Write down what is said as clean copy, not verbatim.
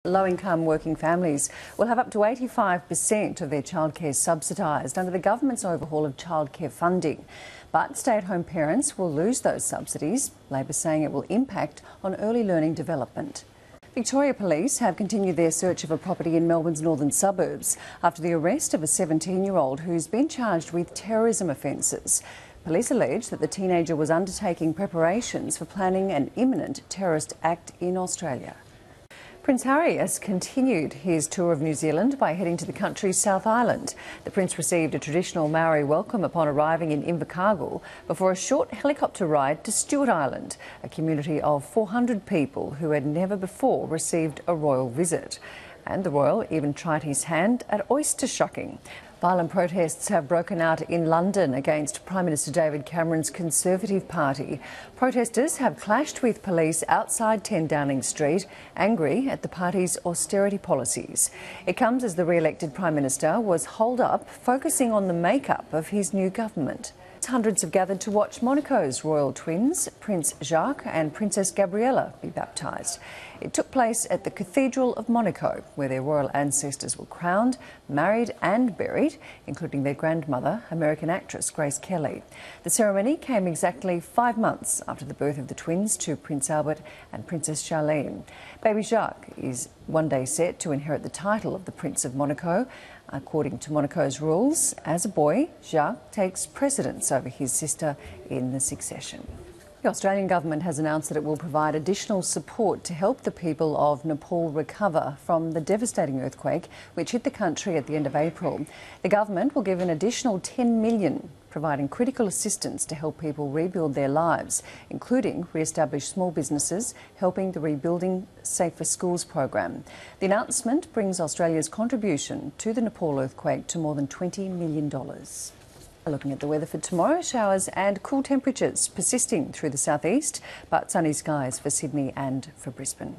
Low-income working families will have up to 85% of their childcare subsidised under the government's overhaul of childcare funding. But stay-at-home parents will lose those subsidies, Labor saying it will impact on early learning development. Victoria Police have continued their search of a property in Melbourne's northern suburbs after the arrest of a 17-year-old who's been charged with terrorism offences. Police allege that the teenager was undertaking preparations for planning an imminent terrorist act in Australia. Prince Harry has continued his tour of New Zealand by heading to the country's South Island. The Prince received a traditional Maori welcome upon arriving in Invercargill before a short helicopter ride to Stewart Island, a community of 400 people who had never before received a royal visit. And the royal even tried his hand at oyster shucking. Violent protests have broken out in London against Prime Minister David Cameron's Conservative Party. Protesters have clashed with police outside 10 Downing Street, angry at the party's austerity policies. It comes as the re-elected Prime Minister was holed up, focusing on the makeup of his new government. Hundreds have gathered to watch Monaco's royal twins, Prince Jacques and Princess Gabriella, be baptised. It took place at the Cathedral of Monaco, where their royal ancestors were crowned, married and buried, including their grandmother, American actress Grace Kelly. The ceremony came exactly 5 months after the birth of the twins to Prince Albert and Princess Charlene. Baby Jacques is one day set to inherit the title of the Prince of Monaco. According to Monaco's rules, as a boy, Jacques takes precedence over his sister in the succession. The Australian government has announced that it will provide additional support to help the people of Nepal recover from the devastating earthquake which hit the country at the end of April. The government will give an additional $10 million, providing critical assistance to help people rebuild their lives, including re-establish small businesses, helping the Rebuilding Safer Schools program. The announcement brings Australia's contribution to the Nepal earthquake to more than $20 million. Looking at the weather for tomorrow, showers and cool temperatures persisting through the southeast, but sunny skies for Sydney and for Brisbane.